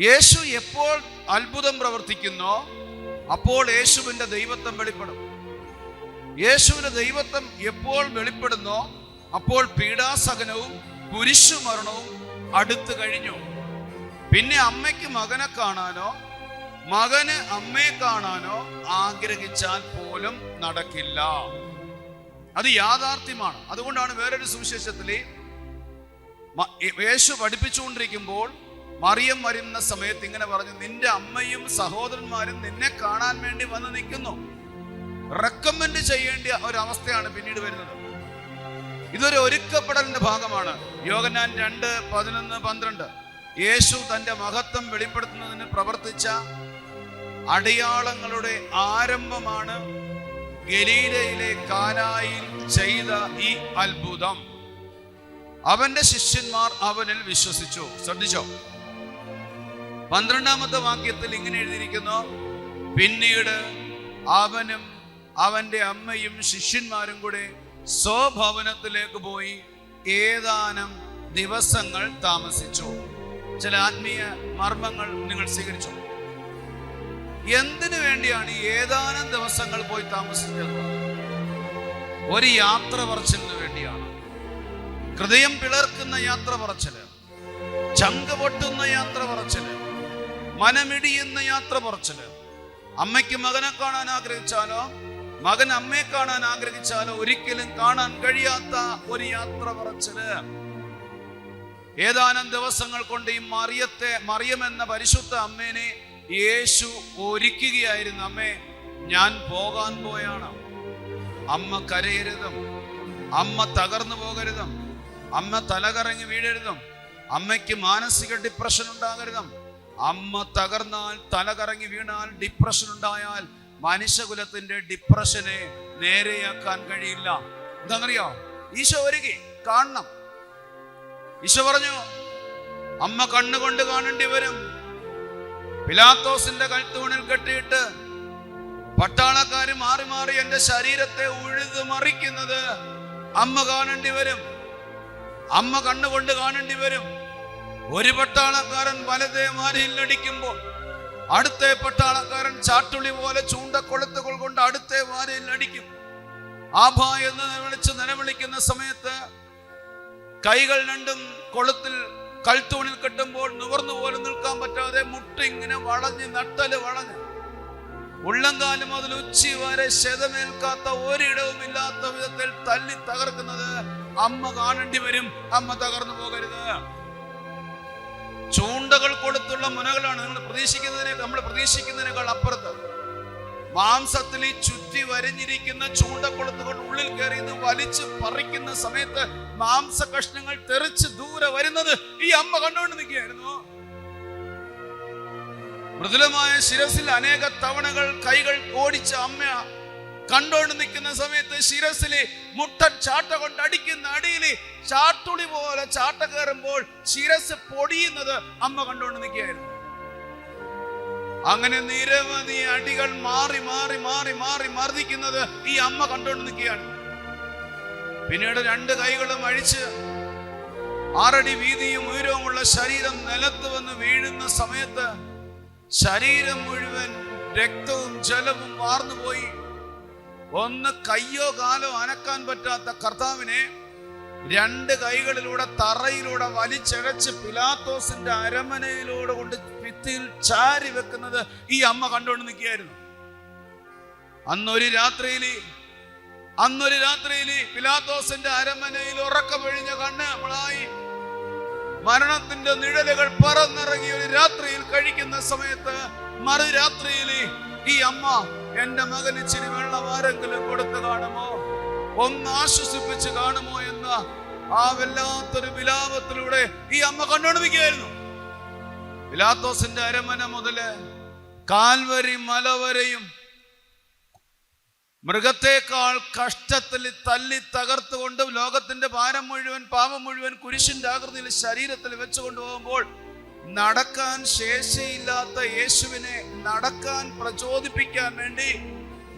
യേശു എപ്പോൾ അത്ഭുതം പ്രവർത്തിക്കുന്നോ അപ്പോൾ യേശുവിന്റെ ദൈവത്വം വെളിപ്പെടും. യേശുവിന്റെ ദൈവത്വം എപ്പോൾ വെളിപ്പെടുന്നോ അപ്പോൾ പീഡാസഹനവും കുരിശുമരണവും അടുത്തു കഴിഞ്ഞു. പിന്നെ അമ്മയ്ക്ക് മകനെ കാണാനോ മകന് അമ്മയെ കാണാനോ ആഗ്രഹിച്ചാൽ പോലും നടക്കില്ല. അത് യാഥാർത്ഥ്യമാണ്. അതുകൊണ്ടാണ് വേറൊരു സുവിശേഷത്തിൽ യേശു പഠിപ്പിച്ചുകൊണ്ടിരിക്കുമ്പോൾ മറിയം വരുന്ന സമയത്ത് ഇങ്ങനെ പറഞ്ഞു, നിന്റെ അമ്മയും സഹോദരന്മാരും നിന്നെ കാണാൻ വേണ്ടി വന്ന് നിൽക്കുന്നു. റെക്കമെൻഡ് ചെയ്യേണ്ട ഒരവസ്ഥയാണ് പിന്നീട് വരുന്നത്. ഇതൊരു ഒരുക്കപ്പെടലിന്റെ ഭാഗമാണ്. യോഹന്നാൻ 2:11-12 യേശു തന്റെ മഹത്വം വെളിപ്പെടുത്തുന്നതിന് പ്രവർത്തിച്ച അടയാളങ്ങളുടെ ആരംഭമാണ് ഗലീലയിലെ കാനായിൽ ചെയ്ത ഈ അത്ഭുതം. അവന്റെ ശിഷ്യന്മാർ അവനിൽ വിശ്വസിച്ചു. ശ്രദ്ധിച്ചോ, 12-ാമത്തെ വാക്യത്തിൽ ഇങ്ങനെ എഴുതിയിരിക്കുന്നു, പിന്നീട് അവനും അവന്റെ അമ്മയും ശിഷ്യന്മാരും കൂടെ സ്വഭവനത്തിലേക്ക് പോയി ഏതാനും ദിവസങ്ങൾ താമസിച്ചു. ചില ആത്മീയ മർമ്മങ്ങൾ നിങ്ങൾ സ്വീകരിച്ചു. എന്തിനു വേണ്ടിയാണ് ഈ ഏതാനും ദിവസങ്ങൾ പോയി താമസിച്ചത്? ഒരു യാത്ര പറച്ചിലിന് വേണ്ടിയാണ്. ഹൃദയം പിളർക്കുന്ന യാത്ര പറച്ചില്, ചങ്ക് പൊട്ടുന്ന യാത്ര പറച്ചില്, മനമിടിയുന്ന യാത്ര പറച്ചില്. അമ്മയ്ക്ക് മകനെ കാണാൻ ആഗ്രഹിച്ചാലോ മകൻ അമ്മയെ കാണാൻ ആഗ്രഹിച്ചാലോ ഒരിക്കലും കാണാൻ കഴിയാത്ത ഒരു യാത്ര പറച്ചില്. ഏതാനും ദിവസങ്ങൾ കൊണ്ട് ഈ മറിയം എന്ന പരിശുദ്ധ അമ്മേനെ യേശു ഒരുക്കുകയായിരുന്നു. അമ്മേ, ഞാൻ പോകാൻ പോയാണ്. അമ്മ കരയരുതും, അമ്മ തകർന്നു പോകരുതും, അമ്മ തലകറങ്ങി വീഴരുതും, അമ്മയ്ക്ക് മാനസിക ഡിപ്രഷൻ ഉണ്ടാകരുതും. അമ്മ തകർന്നാൽ, തലകറങ്ങി വീണാൽ, ഡിപ്രഷൻ ഉണ്ടായാൽ മനുഷ്യകുലത്തിന്റെ ഡിപ്രഷനെ നേരെയാക്കാൻ കഴിയില്ല. എന്താണെന്നറിയോ? ഈശോ ഒരുക്കി കാണണം. ഈശോ പറഞ്ഞു, അമ്മ കണ്ണുകൊണ്ട് കാണേണ്ടി വരും. പിലാത്തോസിന്റെ കഴുത്തൂണിൽ കെട്ടിയിട്ട് പട്ടാളക്കാര് മാറി മാറി എന്റെ ശരീരത്തെ ഉഴുതു മറിക്കുന്നത് അമ്മ കാണേണ്ടി വരും. അമ്മ കണ്ണുകൊണ്ട് കാണേണ്ടി വരും. ഒരു പട്ടാളക്കാരൻ വലതേ വാരിയിലടിക്കുമ്പോൾ അടുത്ത പട്ടാളക്കാരൻ ചാട്ടുളി പോലെ ചൂണ്ടക്കൊളുത്തുകൾ കൊണ്ട് അടുത്ത വാരിയിൽ അടിക്കും. ആഭ എന്ന് വിളിച്ച് നിലവിളിക്കുന്ന സമയത്ത് കൈകൾ രണ്ടും കൊളുത്തിൽ കൽത്തൂണിൽ കെട്ടുമ്പോൾ നിവർന്നു പോലും നിൽക്കാൻ പറ്റാതെ മുട്ടിങ്ങനെ വളഞ്ഞ് നട്ടല് വളഞ്ഞ് ഉള്ളംകാലം മുതൽ ഉച്ചി വരെ ശതമേൽക്കാത്ത ഒരിടവും ഇല്ലാത്ത വിധത്തിൽ തല്ലി തകർക്കുന്നത് അമ്മ കാണേണ്ടി വരും. അമ്മ തകർന്നു പോകരുത്. ചൂണ്ടകൾ കൊടുത്തുള്ള മുനകളാണ് നമ്മൾ പ്രതീക്ഷിക്കുന്നതിനേക്കാൾ അപ്പുറത്ത്. മാംസത്തിൽ ഈ ചുറ്റി വരഞ്ഞിരിക്കുന്ന ചൂണ്ടക്കൊളുത്തുകൾ ഉള്ളിൽ കയറി വലിച്ചു പറിക്കുന്ന സമയത്ത് മാംസ കഷ്ണങ്ങൾ തെറിച്ച് ദൂരെ വരുന്നത് ഈ അമ്മ കണ്ടുകൊണ്ട് നിൽക്കുകയായിരുന്നു. മൃദുലമായ ശിരസിൽ അനേക തവണകൾ കൈകൾ ഓടിച്ച അമ്മ കണ്ടോണ്ട് നിൽക്കുന്ന സമയത്ത് ശിരസിലെ മുട്ടൻ ചാട്ട കൊണ്ട് അടിക്കുന്ന അടിയില് ചാട്ടുളി പോലെ ചാട്ട കയറുമ്പോൾ ശിരസ് പൊടിയുന്നത് അമ്മ കണ്ടോണ്ട് നിൽക്കുകയായിരുന്നു. അങ്ങനെ നിരവധി അടികൾ മാറി മാറി മാറി മാറി മർദ്ദിക്കുന്നത് ഈ അമ്മ കണ്ടോണ്ട് നിൽക്കുകയാണ്. പിന്നീട് 2 കൈകളും അഴിച്ച് 6 അടി വീതിയും ഉയരവുമുള്ള ശരീരം നിലത്ത് വന്ന് വീഴുന്ന സമയത്ത് ശരീരം മുഴുവൻ രക്തവും ജലവും വാർന്നുപോയി. ഒന്ന് കയ്യോ കാലോ അനക്കാൻ പറ്റാത്ത കർത്താവിനെ 2 കൈകളിലൂടെ തറയിലൂടെ വലിച്ചഴച്ച് പിലാത്തോസിന്റെ അരമനയിലൂടെ കൊണ്ട് ഭിത്തിയിൽ ചാരി വെക്കുന്നത് ഈ അമ്മ കണ്ടുകൊണ്ട് നിൽക്കുകയായിരുന്നു. അന്നൊരു രാത്രിയില് പിലാത്തോസിന്റെ അരമനയിൽ ഉറക്കമൊഴിഞ്ഞ കണ്ണ് നമ്മളായി മരണത്തിന്റെ നിഴലുകൾ പറന്നിറങ്ങി ഒരു രാത്രിയിൽ കഴിക്കുന്ന സമയത്ത് മറുരാത്രിയിൽ ഈ അമ്മ എന്റെ മകന് ഇച്ചിരി വെള്ളമാരെങ്കിലും കൊടുത്ത് കാണുമോ, ഒന്ന് ആശ്വസിപ്പിച്ച് കാണുമോ എന്ന ആ വല്ലാത്തൊരു വിലാപത്തിലൂടെ ഈ അമ്മ കണ്ടുകൊണ്ടിരിക്കുകയായിരുന്നു. പിലാത്തോസിന്റെ അരമന മുതല് കാൽവരി മല വരെയും മൃഗത്തെക്കാൾ കഷ്ടത്തിൽ തല്ലി തകർത്തുകൊണ്ട് ലോകത്തിന്റെ ഭാരം മുഴുവൻ പാപം മുഴുവൻ കുരിശിന്റെ ആകൃതിയിൽ ശരീരത്തിൽ വെച്ചുകൊണ്ട് പോകുമ്പോൾ നടക്കാൻ ശേഷിയില്ലാത്ത യേശുവിനെ നടക്കാൻ പ്രചോദിപ്പിക്കാൻ വേണ്ടി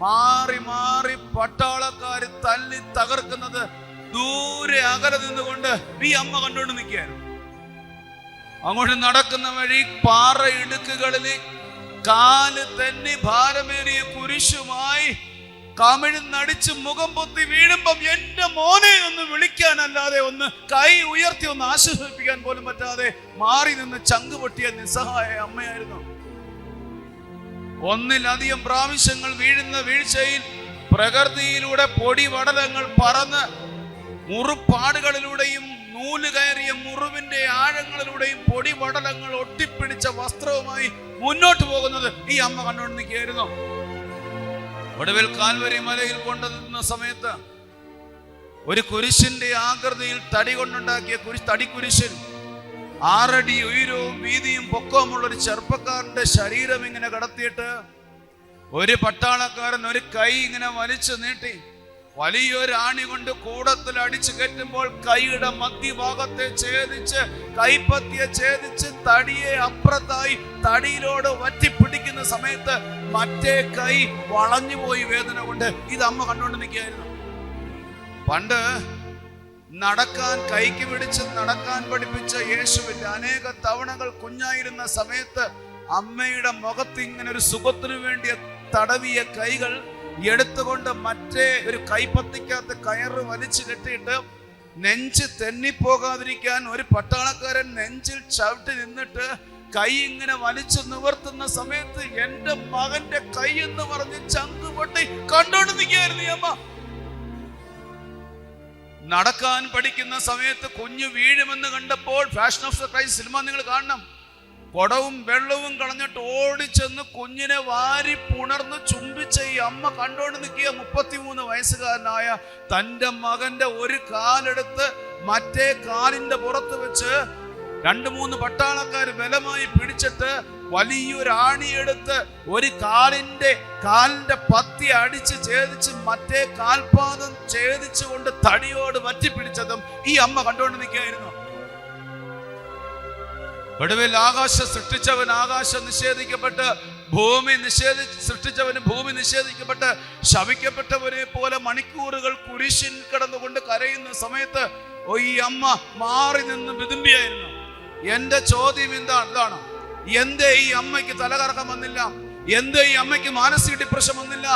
മാറി മാറി പട്ടാളക്കാർ തല്ലി തകർക്കുന്നത് ദൂരെ അകലെ നിന്നുകൊണ്ട് ഈ അമ്മ കണ്ടുകൊണ്ട് നിൽക്കുകയായിരുന്നു. അങ്ങോട്ട് നടക്കുന്ന വഴി പാറ ഇടുക്കുകളിൽ കാല് തെന്നി ഭാരമേറിയ കുരിശുമായി കമിഴ്ന്നടിച്ച് മുഖം പൊത്തി വീഴുമ്പം എന്റെ മോനെ ഒന്ന് വിളിക്കാനല്ലാതെ, ഒന്ന് കൈ ഉയർത്തി ഒന്ന് ആശ്വസിപ്പിക്കാൻ പോലും പറ്റാതെ മാറി നിന്ന് ചങ്ക് പൊട്ടിയ നിസ്സഹായ അമ്മയായിരുന്നു. ഒന്നിലധികം പ്രാവശ്യങ്ങൾ വീഴുന്ന വീഴ്ചയിൽ പ്രകൃതിയിലൂടെ പൊടിപടലങ്ങൾ പറന്ന് മുറിപ്പാടുകളിലൂടെയും നൂല് കയറിയ മുറിവിന്റെ ആഴങ്ങളിലൂടെയും പൊടിപടലങ്ങൾ ഒട്ടിപ്പിടിച്ച വസ്ത്രവുമായി മുന്നോട്ട് പോകുന്നത് ഈ അമ്മ കണ്ടുകൊണ്ട് നിൽക്കുകയായിരുന്നു. ഒടുവിൽ കാൽവരി മലയിൽ കൊണ്ടുനിന്ന സമയത്ത് ഒരു കുരിശിന്റെ ആകൃതിയിൽ തടി കൊണ്ടുണ്ടാക്കിയ തടിക്കുരിശിൽ 6 അടി ഉയരവും വീതിയും പൊക്കവുമുള്ള ഒരു ചെറുപ്പക്കാരന്റെ ശരീരം ഇങ്ങനെ കടത്തിയിട്ട് ഒരു പട്ടാളക്കാരൻ ഒരു കൈ ഇങ്ങനെ വലിച്ചു നീട്ടി വലിയൊരു ആണി കൊണ്ട് കൂടത്തിൽ അടിച്ചു കയറ്റുമ്പോൾ കൈയുടെ മധ്യഭാഗത്തെ ഛേദിച്ച് കൈപ്പത്തിയെ ഛേദിച്ച് തടിയെ അപ്പുറത്തായി തടിയിലോട് വറ്റിപ്പിടിക്കുന്ന സമയത്ത് മറ്റേ കൈ വളഞ്ഞുപോയി വേദന കൊണ്ട്. ഇത് അമ്മ കണ്ടുകൊണ്ട് നിൽക്കുകയായിരുന്നു. പണ്ട് നടക്കാൻ കൈക്ക് പിടിച്ച് നടക്കാൻ പഠിപ്പിച്ച യേശുവിന്റെ അനേക തവണകൾ കുഞ്ഞായിരുന്ന സമയത്ത് അമ്മയുടെ മുഖത്ത് ഇങ്ങനെ ഒരു സുഖത്തിനു വേണ്ടി തടവിയ കൈകൾ എടുത്തുകൊണ്ട് മറ്റേ ഒരു കൈപ്പത്തിക്കകത്ത് കയറ് വലിച്ചു കെട്ടിയിട്ട് നെഞ്ച് തെന്നിപ്പോകാതിരിക്കാൻ ഒരു പട്ടാളക്കാരൻ നെഞ്ചിൽ ചവിട്ടി നിന്നിട്ട് കൈ ഇങ്ങനെ വലിച്ചു നിവർത്തുന്ന സമയത്ത് എന്റെ മകന്റെ കൈ എന്ന് പറഞ്ഞ് ചങ്ക് പൊട്ടി കണ്ടോണ്ട് നിൽക്കുകയായിരുന്നു ഈ അമ്മ. നടക്കാൻ പഠിക്കുന്ന സമയത്ത് കുഞ്ഞു വീഴുമെന്ന് കണ്ടപ്പോൾ fashion of the Christ cinema നിങ്ങൾ കാണണം. കുടവും വെള്ളവും കളഞ്ഞിട്ട് ഓടിച്ചെന്ന് കുഞ്ഞിനെ വാരി പുണർന്ന് ചുംബിച്ച ഈ അമ്മ കണ്ടോണ്ട് നിൽക്കുക 33 വയസ്സുകാരനായ തൻ്റെ മകന്റെ ഒരു കാലെടുത്ത് മറ്റേ കാലിന്റെ പുറത്ത് വെച്ച് 2-3 പട്ടാളക്കാർ ബലമായി പിടിച്ചിട്ട് വലിയൊരു ആണിയെടുത്ത് ഒരു കാലിന്റെ പത്തി അടിച്ച് ഛേദിച്ച് മറ്റേ കാൽപാദം ഛേദിച്ചുകൊണ്ട് തടിയോട് വറ്റിപ്പിടിച്ചതും ഈ അമ്മ കണ്ടുകൊണ്ട് നിൽക്കുകയായിരുന്നു. ഒടുവിൽ ആകാശം സൃഷ്ടിച്ചവൻ ആകാശം നിഷേധിക്കപ്പെട്ട് സൃഷ്ടിച്ചവന് ഭൂമി നിഷേധിക്കപ്പെട്ട് ശപിക്കപ്പെട്ടവരെ പോലെ മണിക്കൂറുകൾ കുരിശിൽ കിടന്നുകൊണ്ട് കരയുന്ന സമയത്ത് ഈ അമ്മ മാറി നിന്ന് വിതുമ്പിയായിരുന്നു. എന്റെ ചോദ്യം ഇതാണ്, എന്തേ ഈ അമ്മയ്ക്ക് തലകറക്കം വന്നില്ല? എന്തേ ഈ അമ്മയ്ക്ക് മാനസിക ഡിപ്രഷൻ വന്നില്ല?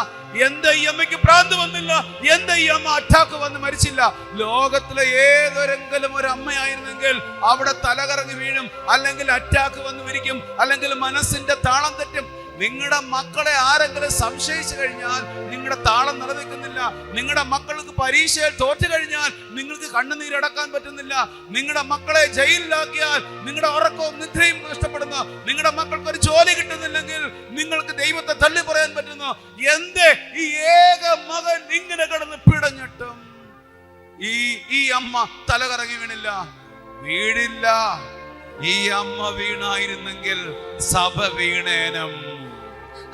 എന്തേ ഈ അമ്മയ്ക്ക് ഭ്രാന്ത് വന്നില്ല? എന്തേ ഈ അമ്മ അറ്റാക്ക് വന്ന് മരിച്ചില്ല? ലോകത്തിലെ ഏതൊരെങ്കിലും ഒരു അമ്മയായിരുന്നെങ്കിൽ അവിടെ തലകറങ്ങി വീഴും, അല്ലെങ്കിൽ അറ്റാക്ക് വന്ന് മരിക്കും, അല്ലെങ്കിൽ മനസ്സിന്റെ താളം തെറ്റും. നിങ്ങളുടെ മക്കളെ ആരെങ്കിലും സംശയിച്ചു കഴിഞ്ഞാൽ നിങ്ങളുടെ താളം നിലനിൽക്കുന്നില്ല. നിങ്ങളുടെ മക്കൾക്ക് പരീക്ഷയിൽ തോറ്റു കഴിഞ്ഞാൽ നിങ്ങൾക്ക് കണ്ണുനീരടക്കാൻ പറ്റുന്നില്ല. നിങ്ങളുടെ മക്കളെ ജയിലിലാക്കിയാൽ നിങ്ങളുടെ ഉറക്കവും നിദ്രയും നഷ്ടപ്പെടുന്നു. നിങ്ങളുടെ മക്കൾക്ക് ഒരു ജോലി കിട്ടുന്നില്ലെങ്കിൽ നിങ്ങൾക്ക് ദൈവത്തെ തള്ളി പറയാൻ പറ്റുന്നു. എന്തേ ഈ ഏക മകൻ ഇങ്ങനെ കിടന്ന് പിടഞ്ഞിട്ടും ഈ അമ്മ തലകറങ്ങി വീണില്ല. ഈ അമ്മ വീണായിരുന്നെങ്കിൽ സഭ വീണേനം.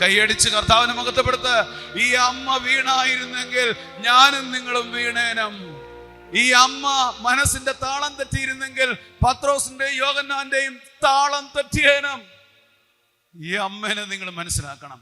കൈയടിച്ച് കർത്താവിനെ മഹത്വപ്പെടുത്ത്. ഈ അമ്മ വീണായിരുന്നെങ്കിൽ ഞാനും നിങ്ങളും വീണേനം. ഈ അമ്മ മനസ്സിന്റെ താളം തെറ്റിയിരുന്നെങ്കിൽ പത്രോസിന്റെയും യോഹന്നാന്റെയും താളം തെറ്റിയേനം. ഈ അമ്മേനെ നിങ്ങൾ മനസ്സിലാക്കണം.